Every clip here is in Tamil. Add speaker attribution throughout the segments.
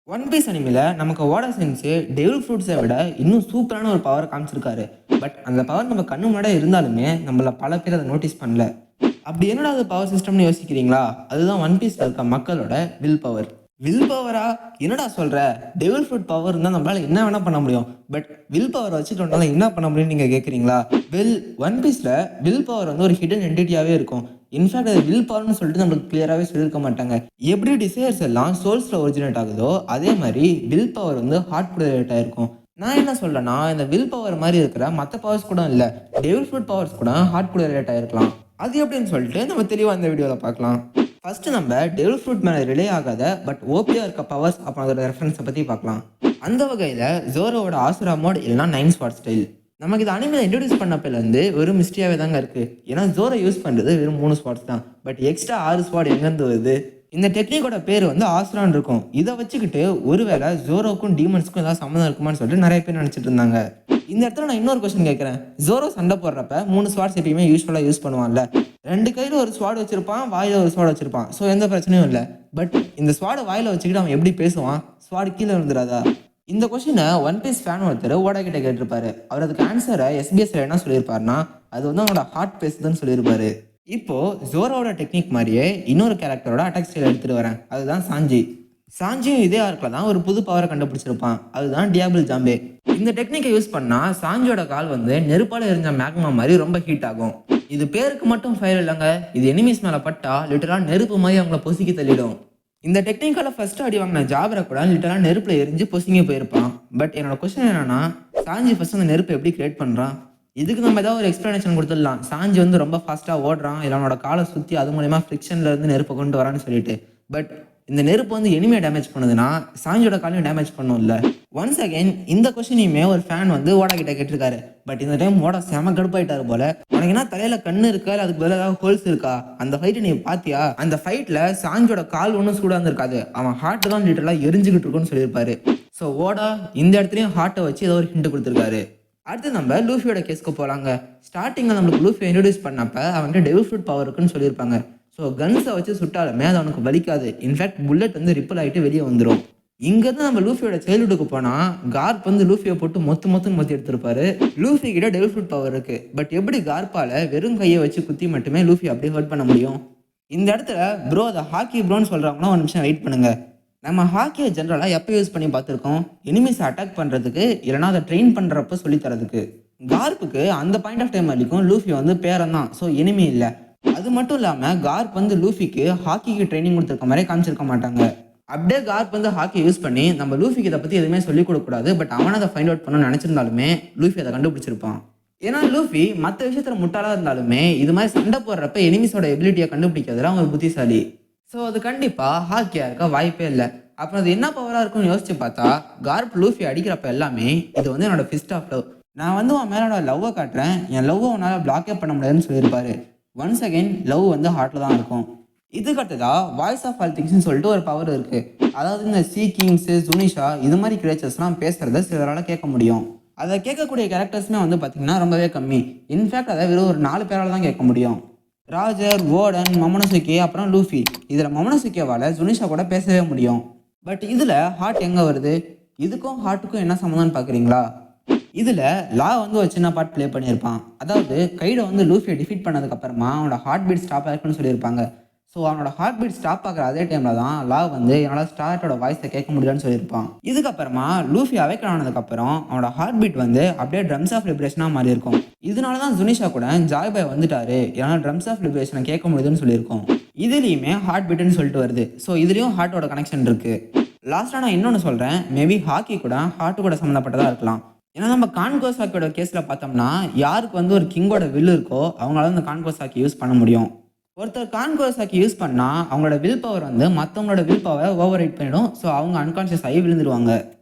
Speaker 1: ஒன் பீஸ் அனிமில நமக்கு ஓடா சென்ஸு டெவில் ஃப்ரூட்ஸை விட இன்னும் சூப்பரான ஒரு பவர் காமிச்சிருக்காரு. பட் அந்த பவர் நம்ம கண்ணு முன்னாடியே இருந்தாலுமே நம்மள பல பேர் அதை நோட்டீஸ் பண்ணல. அப்படி என்னடா அது பவர் சிஸ்டம்னு யோசிக்கிறீங்களா? அதுதான் ஒன் பீஸ்ல இருக்க மக்களோட வில் பவர். வில் பவரா? என்னடா சொல்ற? டெவில் ஃப்ரூட் பவர் இருந்தால் நம்மளால என்ன வேணா பண்ண முடியும். பட் வில் பவர் வச்சுட்டு நம்மளால என்ன பண்ண முடியும்னு நீங்க கேட்குறீங்களா? ஒன் பீஸ்ல வில் பவர் வந்து ஒரு ஹிடன் என்டிட்டியாவே இருக்கும். இன்ஃபேக்ட் அது வில் பவர்னு சொல்லிட்டு நம்மளுக்கு கிளியராகவே சொல்லியிருக்க மாட்டாங்க. எப்படி டிசைர்ஸ் எல்லாம் சோல்ஸில் ஒரிஜினேட் ஆகுதோ அதே மாதிரி வில் பவர் வந்து ஹார்ட் கூட ரிலேட் ஆயிருக்கும். நான் என்ன சொல்றேன்னா, இந்த வில் பவர் மாதிரி இருக்கிற மற்ற பவர்ஸ் கூட இல்லை, டெவில் ஃப்ரூட் பவர்ஸ் கூட ஹார்ட் கூட ரிலேட் ஆயிருக்கலாம். அது எப்படின்னு சொல்லிட்டு நம்ம தெளிவாக இந்த வீடியோவில் பார்க்கலாம். ஃபர்ஸ்ட் நம்ம டெவில் ஃப்ரூட் மேலே ரிலே ஆகாத பட் ஓபியா இருக்க பவர்ஸ் அப்படிங்கிற ரெஃபரன்ஸை பற்றி பார்க்கலாம். அந்த வகையில் ஜோரோவோட ஆசுரா மோட் இல்லைனா 9 ஸ்பாட் ஸ்டைல் நமக்கு இது அனிமேல இன்ட்ரடியூஸ் பண்ணப்பிலேருந்து வெறும் மிஸ்டியாவே தாங்க இருக்குது. ஏன்னா ஜோரை யூஸ் பண்ணுறது வெறும் 3 ஸ்பாட்ஸ் தான். பட் எக்ஸ்ட்ரா 6 ஸ்பாட் எங்கேருந்து வருது? இந்த டெக்னிக்கோட பேர் வந்து ஆசுரான் இருக்கும். இதை வச்சுக்கிட்டு ஒருவேளை ஜோரோக்கும் டீமன்ஸ்க்கும் ஏதாவது சம்மந்தம் இருக்குமான்னு சொல்லிட்டு நிறைய பேர் நினச்சிட்டு இருந்தாங்க. இந்த இடத்துல நான் இன்னொரு கொஸ்டின் கேட்குறேன். ஜோரோ சண்டை போடுறப்ப 3 ஸ்வாட்ஸ் எப்பயுமே யூஸ்வலாக யூஸ் பண்ணுவான்ல. 2 கையில் ஒரு ஸ்வாட் வச்சிருப்பான், வாயில் ஒரு ஸ்வாட் வச்சிருப்பான். ஸோ எந்த பிரச்சனையும் இல்லை. பட் இந்த ஸ்வாடை வாயில் வச்சுக்கிட்டு அவன் எப்படி பேசுவான்? ஸ்வாட் கீழே விழுந்துடாதா? இந்த கொஸ்டினை ஒன் பீஸ் ஃபேன் ஒருத்தர் ஓடா கிட்ட கேட்டிருப்பாரு. அவர் அதுக்கு ஆன்சரை எஸ்பிஎஸ்ல என்ன சொல்லியிருப்பாருன்னா, அது வந்து அவனோட ஹார்ட் பேசுதுன்னு சொல்லியிருப்பாரு. இப்போ ஜோரோட டெக்னிக் மாதிரியே இன்னொரு கேரக்டரோட அட்டாக் ஸ்டைல் எடுத்துட்டு வரேன். அதுதான் சாஞ்சி. சாஞ்சியும் இதே ஆர்க்கில் தான் ஒரு புது பவரை கண்டுபிடிச்சிருப்பான். அதுதான் டியாபிள் ஜாம்பே. இந்த டெக்னிக்கை யூஸ் பண்ணா சாஞ்சியோட கால் வந்து நெருப்பால எரிஞ்ச மேக்மா மாதிரி ரொம்ப ஹீட் ஆகும். இது பேருக்கு மட்டும் ஃபயர் இல்லைங்க, இது எனிமீஸ் மேலே பட்டா லிட்டரா நெருப்பு மாதிரி அவங்கள பொசுக்கி தள்ளிடும். இந்த டெக்னிக்கால ஃபர்ஸ்ட் அடி வாங்கின ஜாபரை கூட லிட்டரா நெருப்புல எரிஞ்சு பொசுங்கி போயிருப்பான். பட் என்னோட கொஸ்டின் என்னன்னா, சாஞ்சி ஃபர்ஸ்ட் அந்த நெருப்பு எப்படி கிரியேட் பண்றான்? இதுக்கு நம்ம ஏதாவது ஒரு எக்ஸ்பிளனேஷன் கொடுத்துடலாம். சாஞ்சி வந்து ரொம்ப ஃபாஸ்ட்டாக ஓடுறான், இல்லை அவனோட காலை சுற்றி அது மூலயமா ஃப்ரிக்ஷன்ல இருந்து நெருப்பை கொண்டு வரான்னு சொல்லிட்டு. பட் இந்த நெருப்பு வந்து எனிமையை டேமேஜ் பண்ணுதுன்னா சாஞ்சியோட காலையும் டேமேஜ் பண்ணும்ல. ஒன்ஸ் அகைன் இந்த கொஸ்டினையுமே ஒரு ஃபேன் வந்து ஓடா கிட்ட கேட்டிருக்காரு. பட் இந்த டைம் ஓடா செம கடுப்பாயிட்டாரு போல. உனக்கு என்ன தலையில கண்ணு இருக்கா, அதுக்கு பதிலாக ஏதாவது ஹோல்ஸ் இருக்கா? அந்த ஃபைட்டை நீ பாத்தியா? அந்த ஃபைட்ல சாஞ்சியோட கால் ஒன்றும் சூடாக இருந்திருக்காது, அவன் ஹார்ட் தான் லிட்டரலாக எரிஞ்சுக்கிட்டு இருக்குன்னு சொல்லியிருப்பாரு. ஸோ ஓடா இந்த இடத்துலையும் ஹார்ட்டை வச்சு ஏதோ ஒரு ஹிண்ட் கொடுத்துருக்காரு. அடுத்து நம்ம லூஃபியோட கேஸ்க்கு போகலாங்க. ஸ்டார்டிங்கில் நம்மளுக்கு லூஃபி இன்ட்ரடியூஸ் பண்ணப்ப அவன்கிட்ட டெவில் ஃப்ரூட் பவர் இருக்குன்னு சொல்லியிருப்பாங்க. ஸோ கன்ஸை வச்சு சுட்டாலுமே அது அவனுக்கு வலிக்காது. இன்ஃபேக்ட் புல்லட் வந்து ரிப்பல் ஆகிட்டு வெளியே வந்துடும். இங்கேருந்து நம்ம லூஃபியோட சைல்டுஹுட்டுக்கு போனால் கார்ப் வந்து லூஃபியை போட்டு மொத்து எடுத்திருப்பாரு. லூஃபி கிட்ட டெவில் ஃப்ரூட் பவர் இருக்கு. பட் எப்படி கார்ப்பால் வெறும் கையை வச்சு குத்தி மட்டுமே லூஃபி அப்படியே ஹர்ட் பண்ண முடியும்? இந்த இடத்துல ப்ரோ அதை ஹாக்கி ப்ரோன்னு சொல்கிறாங்கன்னா ஒரு நிமிஷம் வெயிட் பண்ணுங்க. நம்ம ஹாக்கியை ஜென்ரலாக எப்போ யூஸ் பண்ணி பார்த்துருக்கோம்? எனிமீஸை அட்டாக் பண்ணுறதுக்கு, இல்லைனா அதை ட்ரெயின் பண்ணுறப்ப சொல்லித்தரதுக்கு. கார்ப்புக்கு அந்த பாயிண்ட் ஆஃப் டைம் வரைக்கும் லூஃபி வந்து பேரன் தான், ஸோ எனிமி இல்லை. அது மட்டும் இல்லாமல் கார்ப் வந்து லூஃபிக்கு ஹாக்கிக்கு ட்ரைனிங் கொடுத்துருக்க மாதிரி காமிச்சிருக்க மாட்டாங்க. அப்படியே கார்ப் வந்து ஹாக்கி யூஸ் பண்ணி நம்ம லூஃபிக்கு இதை பற்றி எதுவுமே சொல்லிக் கொடுக்கக்கூடாது, பட் அவனை அதை ஃபைண்ட் அவுட் பண்ணணும்னு நினச்சிருந்தாலுமே லூஃபி அதை கண்டுபிடிச்சிருப்பான். ஏன்னா லூஃபி மற்ற விஷயத்தில் முட்டாளாக இருந்தாலுமே இது மாதிரி சண்டை போடுறப்ப எனிமீஸோட எபிலிட்டியை கண்டுபிடிக்கிறதுல அவங்க புத்திசாலி. ஸோ அது கண்டிப்பாக ஹாக்கியாக இருக்க வாய்ப்பே இல்லை. அப்புறம் அது என்ன பவராக இருக்கும்னு யோசிச்சு பார்த்தா, கார்ப் லூஃபி அடிக்கிறப்ப எல்லாமே இது வந்து என்னோட ஃபிஸ்ட் ஆஃப் லவ், நான் வந்து உன் மேலோட லவ்வை காட்டுறேன், என் லவ்வை உன்னால் பிளாக்கே பண்ண முடியாதுன்னு சொல்லியிருப்பாரு. ஒன்ஸ் அகைன் லவ் வந்து ஹார்ட்டில் தான் இருக்கும். இதுக்கடுத்ததா வாய்ஸ் ஆஃப் ஆல் திங்ஸ்ன்னு சொல்லிட்டு ஒரு பவர் இருக்குது. அதாவது இந்த சீ கிங்ஸு, ஜுனிஷா இது மாதிரி கிரியேச்சர்ஸ்லாம் பேசுகிறத சிலரால் கேட்க முடியும். அதை கேட்கக்கூடிய கேரக்டர்ஸுமே வந்து பார்த்திங்கன்னா ரொம்பவே கம்மி. இன்ஃபேக்ட் அதை வெறும் ஒரு 4 பேரால் தான் கேட்க முடியும். ராஜர், ஓடன், மொமனசுகே, அப்புறம் லூஃபி. இதில் மொமனசுகேவால் ஜுனிஷா கூட பேசவே முடியும். பட் இதில் ஹார்ட் எங்கே வருது? இதுக்கும் ஹார்ட்டுக்கும் என்ன சம்மந்தம்னு பார்க்குறீங்களா? இதில் லா வந்து ஒரு சின்ன பார்ட் ப்ளே பண்ணியிருப்பான். அதாவது கைடை வந்து லூஃபியை டிஃபீட் பண்ணதுக்கப்புறமா அவனோட ஹார்ட் பீட் ஸ்டாப் ஆகிருக்குன்னு சொல்லியிருப்பாங்க. ஸோ அவனோட ஹார்ட் பீட் ஸ்டாப் ஆகிற அதே டைமில் தான் லா வந்து என்னால் ஸ்டார்ட்டோட வாய்ஸை கேட்க முடியலன்னு சொல்லியிருப்பான். இதுக்கப்புறமா லூஃபி அவேக்கன் ஆனதுக்கப்புறம் அவனோட ஹார்ட் பீட் வந்து அப்படியே ட்ரம்ஸ் ஆஃப் லிபரேஷனாக மாறி இருக்கும். இதனால தான் ஜுனிஷா கூட ஜாய் பாய் வந்துட்டாரு, என்னால் ட்ரம்ஸ் ஆஃப் லிபரேஷனை கேட்க முடியுதுன்னு சொல்லியிருக்கோம். இதுலேயுமே ஹார்ட் பீட்டுன்னு சொல்லிட்டு வருது. ஸோ இதுலேயும் ஹார்ட்டோட கனெக்ஷன் இருக்குது. லாஸ்ட்டாக நான் இன்னொன்று சொல்கிறேன். மேபி ஹாக்கி கூட ஹார்ட்டு கூட சம்மந்தப்பட்டதாக இருக்கலாம். ஏன்னா நம்ம கான்கோசாக்கியோட கேஸில் பார்த்தோம்னா யாருக்கு வந்து ஒரு கிங்கோட வில் இருக்கோ அவங்களால அந்த கான்கோசாக்கி யூஸ் பண்ண முடியும். ஒருத்தர் கான்கோசாக்கி யூஸ் பண்ணால் அவங்களோட வில் பவர் வந்து மற்றவங்களோட வில் பவரை ஓவர் ரைட் பண்ணிடும். ஸோ அவங்க அன்கான்ஷியஸ் ஆகி விழுந்துருவாங்க.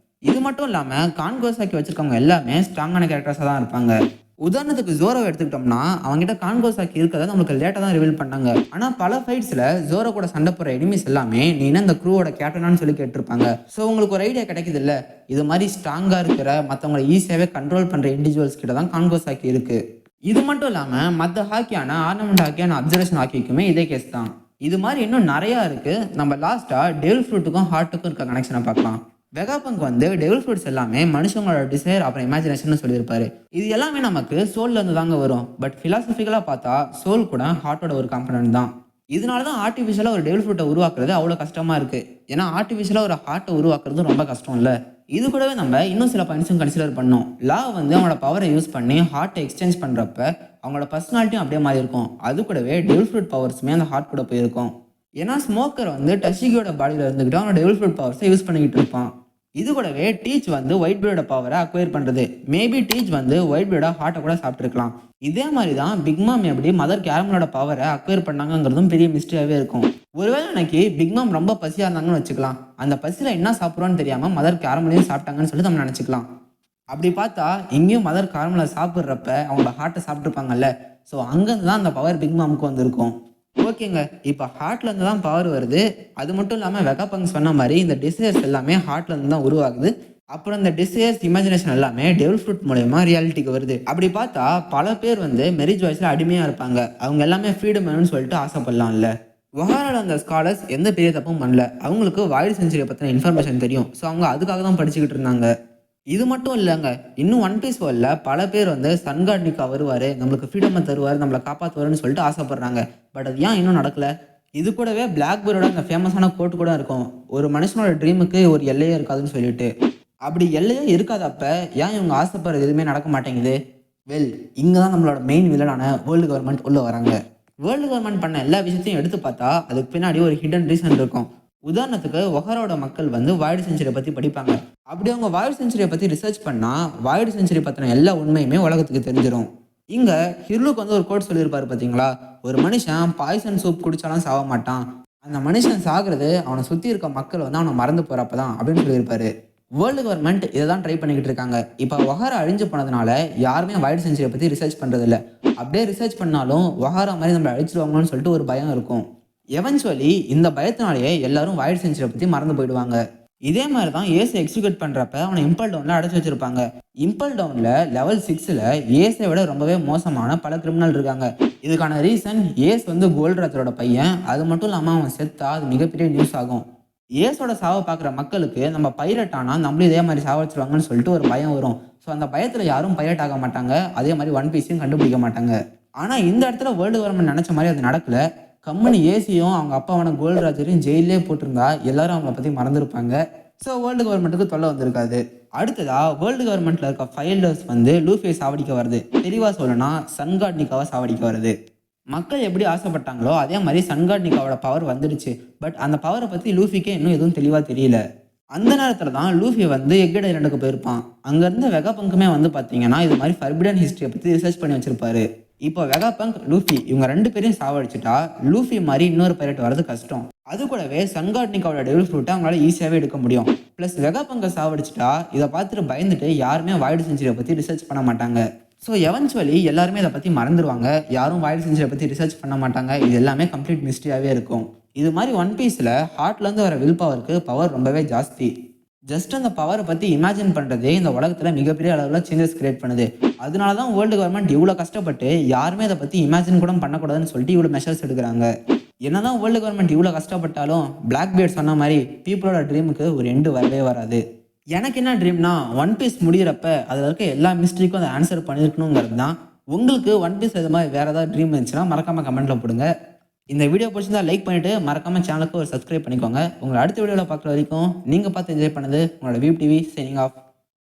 Speaker 1: இது மட்டும் இல்லாமல் கான்கோசாக்கி வச்சுருக்கவங்க எல்லாமே ஸ்ட்ராங்கான கேரக்டர்ஸாக தான் இருப்பாங்க. உதாரணத்துக்கு ஜோரோ எடுத்துக்கிட்டோம்னா அவங்ககிட்ட கான்கோசாக்கி இருக்கிறத நம்மளுக்கு லேட்டாக தான் ரிவீல் பண்ணாங்க. ஆனால் பல ஃபைட்ஸில் ஜோரோ கூட சண்டை போகிற எனிமீஸ் எல்லாமே நீ என்ன இந்த க்ரூவோட கேப்டனான்னு சொல்லி கேட்டிருப்பாங்க. ஸோ உங்களுக்கு ஒரு ஐடியா கிடைக்குது இல்லை, இது மாதிரி ஸ்ட்ராங்காக இருக்கிற மற்றவங்களை ஈஸியாகவே கண்ட்ரோல் பண்ணுற இண்டிவிஜுவல்ஸ் கிட்ட தான் கான்கோசாக்கி இருக்குது. இது மட்டும் இல்லாமல் மற்ற ஹாக்கியான ஆர்னமெண்ட் ஹாக்கியான அப்சர்வேஷன் ஹாக்கிக்குமே இதே கேஸ் தான். இது மாதிரி இன்னும் நிறையா இருக்குது. நம்ம லாஸ்ட்டாக டெவில் ஃப்ரூட்டுக்கும் ஹார்ட்டுக்கும் இருக்க கனெக்ஷனை பார்க்கலாம். வெகாபங்க் வந்து டெவில் ஃப்ரூட்ஸ் எல்லாமே மனுஷங்களோட டிசைர் அப்புறம் இமேஜினேஷன் சொல்லியிருப்பாரு. இது எல்லாமே நமக்கு சோல்ல இருந்து தாங்க வரும். பட் ஃபிலாசபிக்கலாக பார்த்தா சோல் கூட ஹார்ட்டோட ஒரு காம்பனன்ட் தான். இதனால தான் ஆர்டிஃபிஷியலாக ஒரு டெவில் ஃப்ரூட்டை உருவாக்குறது அவ்வளோ கஷ்டமாக இருக்குது. ஏன்னா ஆர்டிஃபிஷியலாக ஒரு ஹார்ட்டை உருவாக்குறது ரொம்ப கஷ்டம் இல்லை. இது கூடவே நம்ம இன்னும் சில பாயிண்ட்ஸும் கன்சிடர் பண்ணோம். லா வந்து அவங்களோட பவரை யூஸ் பண்ணி ஹார்ட்டை எக்ஸ்சேஞ்ச் பண்ணுறப்ப அவங்களோட பர்சனாலிட்டியும் அப்படியே மாதிரி இருக்கும். அது கூடவே டெவில் ஃப்ரூட் பவர்ஸுமே அந்த ஹார்ட் கூட போயிருக்கும். ஏன்னா ஸ்மோக்கர் வந்து டஷிகியோட பாடியில் இருந்துக்கிட்டு அவனோட டெவில் ஃப்ரூட் பவர்ஸை யூஸ் பண்ணிக்கிட்டு இருப்பான். இது கூடவே டீச் வந்து ஒயிட் பிளேடோட பவரை அக்வயர் பண்ணுறது. மேபி டீச் வந்து ஒயிட் பிளேடோட ஹார்ட்டை கூட சாப்பிட்ருக்கலாம். இதே மாதிரி தான் பிக் மாம் எப்படி மதர் கேரமலோட பவரை அக்வயர் பண்ணாங்கிறதும் பெரிய மிஸ்டரியாகவே இருக்கும். ஒருவேளை எனக்கு பிக் மாம் ரொம்ப பசியாக இருந்தாங்கன்னு வச்சுக்கலாம். அந்த பசியில் என்ன சாப்பிட்றோன்னு தெரியாமல் மதர் கேரமலையும் சாப்பிட்டாங்கன்னு சொல்லி நம்ம நினச்சிக்கலாம். அப்படி பார்த்தா இங்கேயும் மதர் கேரமலை சாப்பிட்றப்ப அவங்களோட ஹார்ட்டை சாப்பிட்ருப்பாங்கல்ல. ஸோ அங்கேருந்து தான் அந்த பவர் பிக் மாமுக்கு வந்திருக்கும். ஓகேங்க, இப்போ ஹார்ட்லேருந்து தான் பவர் வருது. அது மட்டும் இல்லாமல் வெகாபங்க் சொன்ன மாதிரி இந்த டிசைர்ஸ் எல்லாமே ஹார்ட்லேருந்து தான் உருவாகுது. அப்புறம் இந்த டிசைர்ஸ் இமேஜினேஷன் எல்லாமே டெவில் ஃப்ரூட் மூலயமா ரியாலிட்டிக்கு வருது. அப்படி பார்த்தா பல பேர் வந்து மேரி ஜாய்ஸில் அடிமையாக இருப்பாங்க. அவங்க எல்லாமே ஃப்ரீடம் வேணும்னு சொல்லிட்டு ஆசைப்படலாம்ல. வஹாரால அந்த ஸ்காலர்ஸ் எந்த பெரிய தப்பும் பண்ணல. அவங்களுக்கு வைல்ட் செஞ்சுரியை பற்றின இன்ஃபர்மேஷன் தெரியும். ஸோ அவங்க அதுக்காக தான் படிச்சுக்கிட்டு இருந்தாங்க. இது மட்டும் இல்லைங்க, இன்னும் ஒன் பீஸ் வேர்ல்டில் பல பேர் வந்து சன்காட் நிக்கா வருவார், நம்மளுக்கு ஃப்ரீடமை தருவார், நம்மளை காப்பாற்றுவாருன்னு சொல்லிட்டு ஆசைப்படுறாங்க. பட் அது ஏன் இன்னும் நடக்கலை? இது கூடவே பிளாக் பேர்டோட அந்த ஃபேமஸான கோட் கூட இருக்கும், ஒரு மனுஷனோட ட்ரீமுக்கு ஒரு எல்லையே இருக்காதுன்னு சொல்லிட்டு. அப்படி எல்லையே இருக்காதப்ப ஏன் இவங்க ஆசைப்படுறது எதுவுமே நடக்க மாட்டேங்குது? வெல், இங்கே தான் நம்மளோட மெயின் வில்லனான வேர்ல்டு கவர்மெண்ட் உள்ளே வராங்க. வேர்ல்டு கவர்மெண்ட் பண்ண எல்லா விஷயத்தையும் எடுத்து பார்த்தா அதுக்கு பின்னாடி ஒரு ஹிடன் ரீசன் இருக்கும். உதாரணத்துக்கு ஒஹாரோட மக்கள் வந்து வைல்டு செஞ்சுரியை பற்றி படிப்பாங்க. அப்படி அவங்க வைல்டு செஞ்சுரியை பற்றி ரிசர்ச் பண்ணால் வைல்டு செஞ்சுரி பற்றின எல்லா உண்மையுமே உலகத்துக்கு தெரிஞ்சிடும். இங்கே ஹிர்லுக்கு வந்து ஒரு கோட் சொல்லியிருப்பாரு பார்த்தீங்களா, ஒரு மனுஷன் பாய்சன் சூப் குடித்தாலும் சாக மாட்டான், அந்த மனுஷன் சாகிறது அவனை சுற்றி இருக்க மக்கள் வந்து அவனை மறந்து போகிறப்ப தான் அப்படின்னு சொல்லியிருப்பாரு. வேர்ல்டு கவர்மெண்ட் இதை தான் ட்ரை பண்ணிக்கிட்டு இருக்காங்க. இப்போ ஒஹாரா அழிஞ்சு போனதுனால யாருமே வைல்டு செஞ்சுரியை பற்றி ரிசர்ச் பண்ணுறதில்ல. அப்படியே ரிசர்ச் பண்ணாலும் ஒஹாரா மாதிரி நம்மளை அழிச்சிடுவாங்கன்னு சொல்லிட்டு ஒரு பயம் இருக்கும். எவென்ச்சுவலி இந்த பயத்தினாலேயே எல்லாரும் வைல்டு செஞ்சுரியை பற்றி மறந்து போயிடுவாங்க. இதே மாதிரி தான் ஏஸை எக்ஸிக்யூட் பண்ணுறப்ப அவனை இம்பல் டவுனில் அடைச்சி வச்சிருப்பாங்க. இம்பல் டவுனில் லெவல் 6ல் ஏஸை விட ரொம்பவே மோசமான பல கிரிமினல் இருக்காங்க. இதுக்கான ரீசன் ஏஸ் வந்து கோல்ட்ராஜரோட பையன். அது மட்டும் இல்லாமல் அவன் செத்தா அது மிகப்பெரிய நியூஸ் ஆகும். ஏஸோட சாவை பார்க்குற மக்களுக்கு நம்ம பைரட் ஆனால் நம்மளும் இதே மாதிரி சாவடிச்சிருவாங்கன்னு சொல்லிட்டு ஒரு பயம் வரும். ஸோ அந்த பயத்தில் யாரும் பைரட் ஆக மாட்டாங்க. அதே மாதிரி ஒன் பீஸையும் கண்டுபிடிக்க மாட்டாங்க. ஆனால் இந்த இடத்துல வேர்ல்டு கவர்மெண்ட் நினச்ச மாதிரி அது நடக்கலை. கம்பெனி ஏசியும் அவங்க அப்பாவான கோல்ட்ராஜரையும் ஜெயிலே போட்டிருந்தா எல்லாரும் அவங்கள பற்றி மறந்துருப்பாங்க. ஸோ வேர்ல்டு கவர்மெண்ட்டுக்கு தொல்லை வந்திருக்காது. அடுத்ததாக வேர்ல்டு கவர்மெண்ட்டில் இருக்க ஃபைல்டர்ஸ் வந்து லூஃபியை சாவடிக்க வருது. தெளிவாக சொல்லணும்னா சன்காட் நிக்காவை சாவடிக்க வருது. மக்கள் எப்படி ஆசைப்பட்டாங்களோ அதே மாதிரி சன்காட் நிக்காவோட பவர் வந்துடுச்சு. பட் அந்த பவரை பற்றி லூஃபிக்கே இன்னும் எதுவும் தெளிவாக தெரியல. அந்த நேரத்தில் தான் லூஃபி வந்து எக்கட் ஐலண்டுக்கு போயிருப்பான். அங்கேருந்து வெகாபங்க்குமே வந்து பார்த்தீங்கன்னா இது மாதிரி ஃபர்பிடன் ஹிஸ்ட்ரியை பற்றி ரிசர்ச் பண்ணி வச்சிருப்பாரு. இப்போ வெகாபங்க் லூஃபி இவங்க 2 பேரையும் சாவடிச்சுட்டா லூஃபி மாதிரி இன்னொரு பைரட் வரது கஷ்டம். அது கூடவே சன்காட் நிக்காவோட டெவில் ஃப்ரூட்டை அவங்களால ஈஸியாகவே எடுக்க முடியும். ப்ளஸ் வெகாபங்கை சாவடிச்சுட்டா இதை பார்த்துட்டு பயந்துட்டு யாருமே வைல்டு செஞ்சுரியை பற்றி ரிசர்ச் பண்ண மாட்டாங்க. ஸோ எவென்ச்சுவலி எல்லாருமே இதை பற்றி மறந்துடுவாங்க. யாரும் வைல்டு செஞ்சுரியை பற்றி ரிசர்ச் பண்ண மாட்டாங்க. இது எல்லாமே கம்ப்ளீட் மிஸ்ட்ரியாகவே இருக்கும். இது மாதிரி ஒன் பீஸில் ஹார்ட்லேருந்து வர வில் பவருக்கு பவர் ரொம்பவே ஜாஸ்தி. ஜஸ்ட் அந்த பவரை பற்றி இமேஜின் பண்ணுறதே இந்த உலகத்தில் மிகப்பெரிய அளவில் சேஞ்சஸ் கிரியேட் பண்ணுது. அதனால தான் வேர்ல்டு கவர்மெண்ட் இவ்வளோ கஷ்டப்பட்டு யாருமே இதை பற்றி இமேஜின் கூட பண்ணக்கூடாதுன்னு சொல்லிட்டு இவ்வளோ மெஷர்ஸ் எடுக்கிறாங்க. என்னதான் வேர்ல்டு கவர்மெண்ட் இவ்வளோ கஷ்டப்பட்டாலும் பிளாக் பேர்ட் சொன்ன மாதிரி பீப்புளோட ட்ரீமுக்கு ஒரு எண்டு வரவே வராது. எனக்கு என்ன ட்ரீம்னா ஒன் பீஸ் முடிகிறப்ப அதில் இருக்க எல்லா மிஸ்ட்ரிக்கும் அதை ஆன்சர் பண்ணியிருக்கணுங்கிறது தான். உங்களுக்கு ஒன் பீஸ் இது மாதிரி வேறு ஏதாவது ட்ரீம் இருந்துச்சுன்னா மறக்காமல் கமெண்ட்டில் போடுங்க. இந்த வீடியோ பிடிச்சிருந்தா லைக் பண்ணிவிட்டு மறக்காமல் சேனலுக்கு ஒரு சப்ஸ்கிரைப் பண்ணிக்கோங்க. உங்களை அடுத்த வீடியோவில் பார்க்குற வரைக்கும் நீங்கள் பார்த்து என்ஜாய் பண்ணது உங்களோட வியூ டிவி சைனிங் ஆஃப்.